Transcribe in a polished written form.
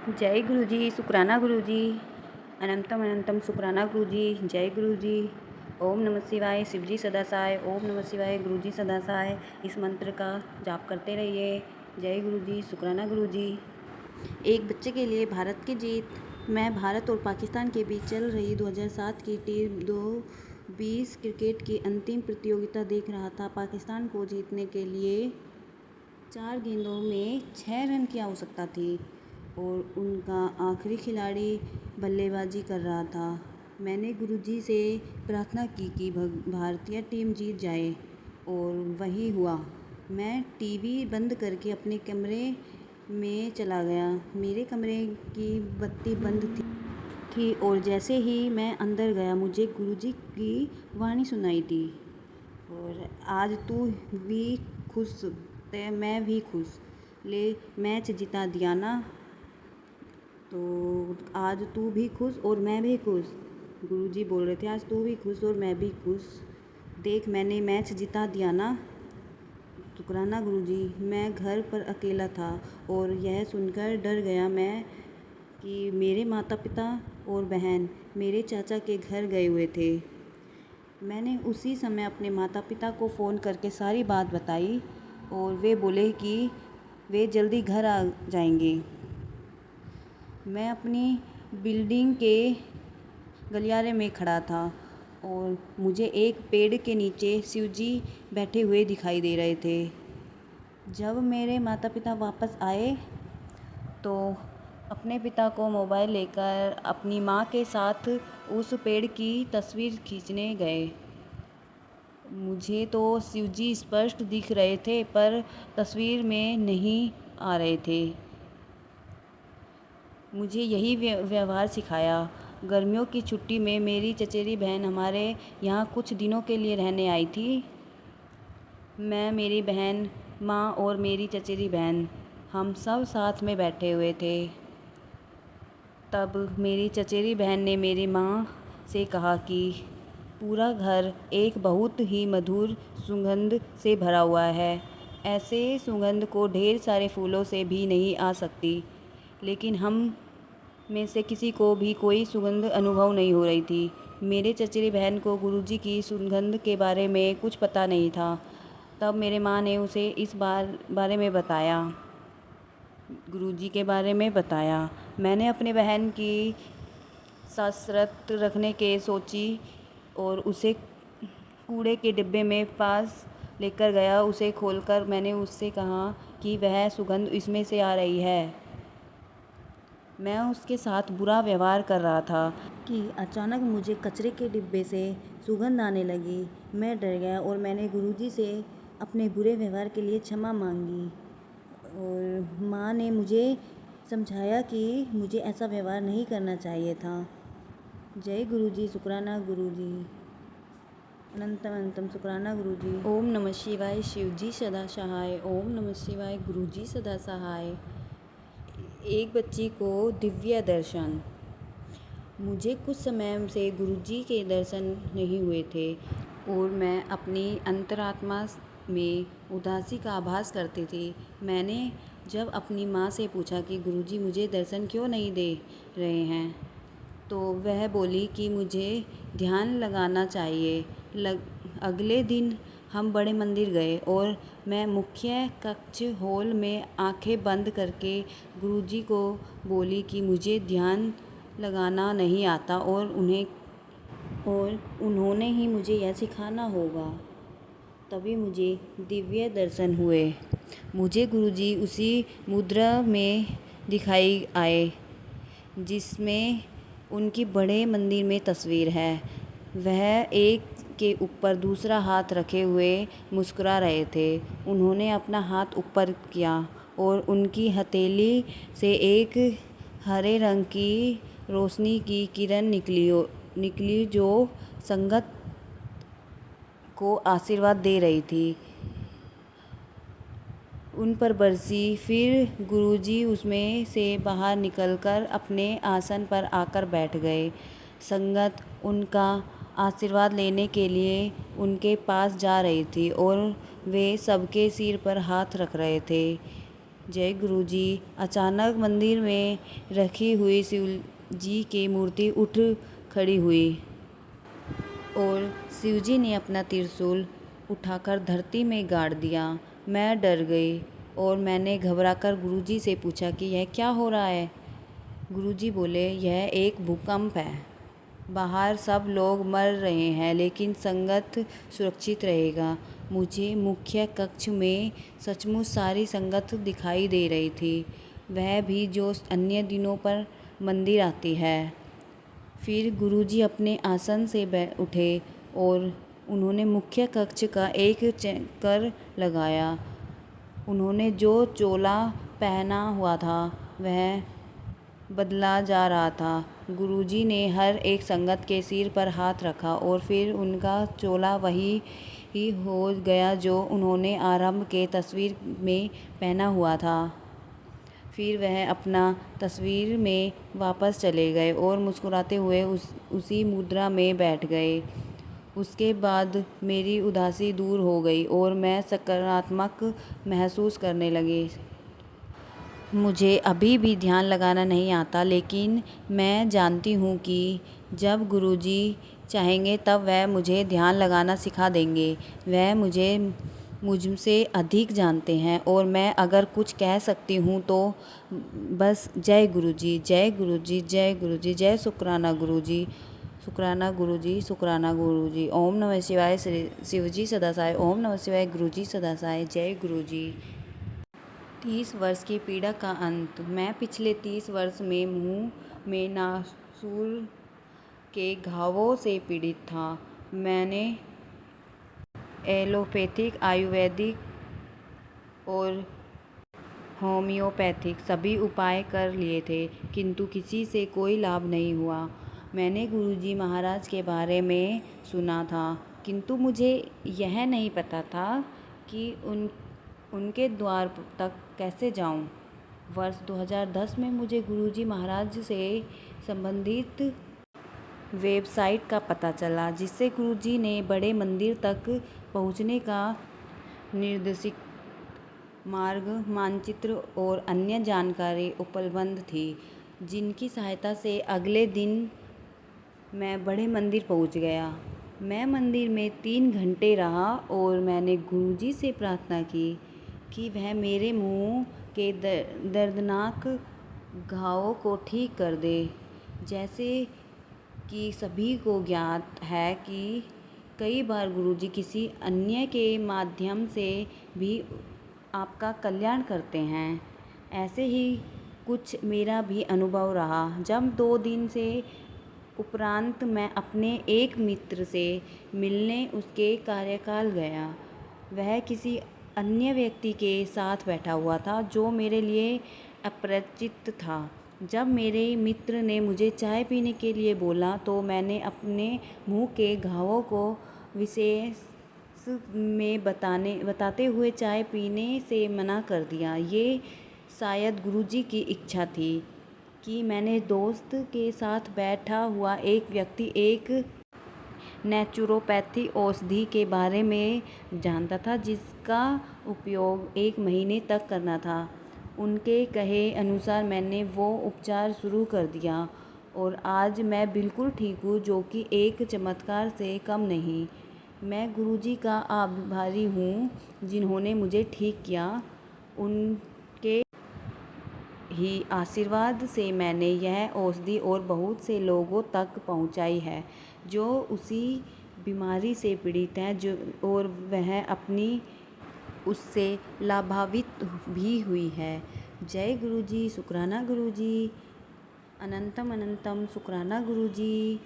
जय गुरु जी, शुक्राना गुरु जी। अनंतम अनंतम शुक्राना गुरु जी। जय गुरु जी। ओम नमः शिवाय। शिव जी सदा सहाय। ओम नमः शिवाय। गुरु जी सदा सहाय। इस मंत्र का जाप करते रहिए। जय गुरु जी, शुक्राना गुरु जी। एक बच्चे के लिए भारत की जीत। मैं भारत और पाकिस्तान के बीच चल रही 2007 की T20 क्रिकेट की अंतिम प्रतियोगिता देख रहा था। पाकिस्तान को जीतने के लिए 4 गेंदों में 6 रन की आवश्यकता थी और उनका आखिरी खिलाड़ी बल्लेबाजी कर रहा था। मैंने गुरुजी से प्रार्थना की कि भारतीय टीम जीत जाए और वही हुआ। मैं टीवी बंद करके अपने कमरे में चला गया। मेरे कमरे की बत्ती बंद थी और जैसे ही मैं अंदर गया मुझे गुरुजी की वाणी सुनाई दी। और आज तू भी खुश ते मैं भी खुश, ले मैच जिता दिया ना, तो आज तू भी खुश और मैं भी खुश। गुरुजी बोल रहे थे आज तू भी खुश और मैं भी खुश, देख मैंने मैच जिता दिया ना। शुक्राना गुरुजी। मैं घर पर अकेला था और यह सुनकर डर गया मैं कि मेरे माता पिता और बहन मेरे चाचा के घर गए हुए थे। मैंने उसी समय अपने माता पिता को फ़ोन करके सारी बात बताई और वे बोले कि वे जल्दी घर आ जाएंगे। मैं अपनी बिल्डिंग के गलियारे में खड़ा था और मुझे एक पेड़ के नीचे शिवजी बैठे हुए दिखाई दे रहे थे। जब मेरे माता पिता वापस आए तो अपने पिता को मोबाइल लेकर अपनी माँ के साथ उस पेड़ की तस्वीर खींचने गए। मुझे तो शिवजी स्पष्ट दिख रहे थे पर तस्वीर में नहीं आ रहे थे। मुझे यही व्यवहार सिखाया। गर्मियों की छुट्टी में मेरी चचेरी बहन हमारे यहाँ कुछ दिनों के लिए रहने आई थी। मैं, मेरी बहन, माँ और मेरी चचेरी बहन हम सब साथ में बैठे हुए थे। तब मेरी चचेरी बहन ने मेरी माँ से कहा कि पूरा घर एक बहुत ही मधुर सुगंध से भरा हुआ है। ऐसे सुगंध को ढेर सारे फूलों से भी नहीं आ सकती। लेकिन हम में से किसी को भी कोई सुगंध अनुभव नहीं हो रही थी। मेरे चचेरी बहन को गुरुजी की सुगंध के बारे में कुछ पता नहीं था। तब मेरे माँ ने उसे इस बारे में बताया, गुरुजी के बारे में बताया। मैंने अपने बहन की शास्त्रत रखने के सोची और उसे कूड़े के डिब्बे में पास लेकर गया। उसे खोलकर मैंने उससे कहा कि वह सुगंध इसमें से आ रही है। मैं उसके साथ बुरा व्यवहार कर रहा था कि अचानक मुझे कचरे के डिब्बे से सुगंध आने लगी। मैं डर गया और मैंने गुरुजी से अपने बुरे व्यवहार के लिए क्षमा मांगी और माँ ने मुझे समझाया कि मुझे ऐसा व्यवहार नहीं करना चाहिए था। जय गुरुजी, शुक्राना गुरुजी। अनंतम अनंतम शुक्राना गुरुजी। ओम नमः शिवाय। शिवजी सदा सहाय। ओम नमः शिवाय। गुरुजी सदा सहाय। एक बच्ची को दिव्य दर्शन। मुझे कुछ समय से गुरुजी के दर्शन नहीं हुए थे और मैं अपनी अंतरात्मा में उदासी का आभास करती थी। मैंने जब अपनी माँ से पूछा कि गुरुजी मुझे दर्शन क्यों नहीं दे रहे हैं, तो वह बोली कि मुझे ध्यान लगाना चाहिए। अगले दिन हम बड़े मंदिर गए और मैं मुख्य कक्ष हॉल में आंखें बंद करके गुरुजी को बोली कि मुझे ध्यान लगाना नहीं आता और उन्होंने ही मुझे यह सिखाना होगा। तभी मुझे दिव्य दर्शन हुए। मुझे गुरुजी उसी मुद्रा में दिखाई आए जिसमें उनकी बड़े मंदिर में तस्वीर है। वह एक के ऊपर दूसरा हाथ रखे हुए मुस्कुरा रहे थे। उन्होंने अपना हाथ ऊपर किया और उनकी हथेली से एक हरे रंग की रोशनी की किरण निकली जो संगत को आशीर्वाद दे रही थी। उन पर बरसी। फिर गुरुजी उसमें से बाहर निकलकर अपने आसन पर आकर बैठ गए। संगत उनका आशीर्वाद लेने के लिए उनके पास जा रही थी और वे सबके सिर पर हाथ रख रहे थे। जय गुरुजी। अचानक मंदिर में रखी हुई शिव जी की मूर्ति उठ खड़ी हुई और शिवजी ने अपना त्रिशूल उठाकर धरती में गाड़ दिया। मैं डर गई और मैंने घबराकर गुरुजी से पूछा कि यह क्या हो रहा है। गुरुजी बोले, यह एक भूकंप है। बाहर सब लोग मर रहे हैं लेकिन संगत सुरक्षित रहेगा। मुझे मुख्य कक्ष में सचमुच सारी संगत दिखाई दे रही थी, वह भी जो अन्य दिनों पर मंदिर आती है। फिर गुरुजी अपने आसन से उठे और उन्होंने मुख्य कक्ष का एक चक्कर लगाया। उन्होंने जो चोला पहना हुआ था वह बदला जा रहा था। गुरुजी ने हर एक संगत के सिर पर हाथ रखा और फिर उनका चोला वही ही हो गया जो उन्होंने आरंभ के तस्वीर में पहना हुआ था। फिर वह अपना तस्वीर में वापस चले गए और मुस्कुराते हुए उसी मुद्रा में बैठ गए। उसके बाद मेरी उदासी दूर हो गई और मैं सकारात्मक महसूस करने लगी। मुझे अभी भी ध्यान लगाना नहीं आता, लेकिन मैं जानती हूँ कि जब गुरुजी चाहेंगे तब वह मुझे ध्यान लगाना सिखा देंगे। वह मुझसे अधिक जानते हैं और मैं अगर कुछ कह सकती हूँ तो बस जय गुरुजी, जय गुरुजी, जय गुरुजी, जय शुक्राना गुरुजी, शुक्राना गुरुजी, शुक्राना गुरुजी। ओम नमः शिवाय। शिवजी सदासाय। ओम नमः शिवाय। गुरुजी सदासाय। जय गुरुजी। 30 वर्ष की पीड़ा का अंत। मैं पिछले 30 वर्ष में मुंह में नासूर के घावों से पीड़ित था। मैंने एलोपैथिक, आयुर्वेदिक और होम्योपैथिक सभी उपाय कर लिए थे, किंतु किसी से कोई लाभ नहीं हुआ। मैंने गुरुजी महाराज के बारे में सुना था, किंतु मुझे यह नहीं पता था कि उनके द्वार तक कैसे जाऊं। वर्ष 2010 में मुझे गुरुजी महाराज से संबंधित वेबसाइट का पता चला, जिससे गुरुजी ने बड़े मंदिर तक पहुंचने का निर्देशित मार्ग, मानचित्र और अन्य जानकारी उपलब्ध थी, जिनकी सहायता से अगले दिन मैं बड़े मंदिर पहुंच गया। मैं मंदिर में 3 घंटे रहा और मैंने गुरुजी से प्रार्थना की कि वह मेरे मुंह के दर्दनाक घावों को ठीक कर दे। जैसे कि सभी को ज्ञात है कि कई बार गुरुजी किसी अन्य के माध्यम से भी आपका कल्याण करते हैं। ऐसे ही कुछ मेरा भी अनुभव रहा। जब 2 दिन से उपरांत मैं अपने एक मित्र से मिलने उसके कार्यकाल गया। वह किसी अन्य व्यक्ति के साथ बैठा हुआ था जो मेरे लिए अपरिचित था। जब मेरे मित्र ने मुझे चाय पीने के लिए बोला तो मैंने अपने मुंह के घावों को विशेष में बताते हुए चाय पीने से मना कर दिया। ये शायद गुरुजी की इच्छा थी कि मैंने दोस्त के साथ बैठा हुआ एक व्यक्ति एक नेचुरोपैथी औषधि के बारे में जानता था, जिसका उपयोग 1 महीने तक करना था। उनके कहे अनुसार मैंने वो उपचार शुरू कर दिया और आज मैं बिल्कुल ठीक हूँ, जो कि एक चमत्कार से कम नहीं। मैं गुरुजी का आभारी हूँ जिन्होंने मुझे ठीक किया। उनके ही आशीर्वाद से मैंने यह औषधि और बहुत से लोगों तक पहुंचाई है जो उसी बीमारी से पीड़ित हैं और वह अपनी उससे लाभान्वित भी हुई है। जय गुरुजी, शुक्राना गुरुजी, अनंतम अनंतम शुक्राना गुरुजी।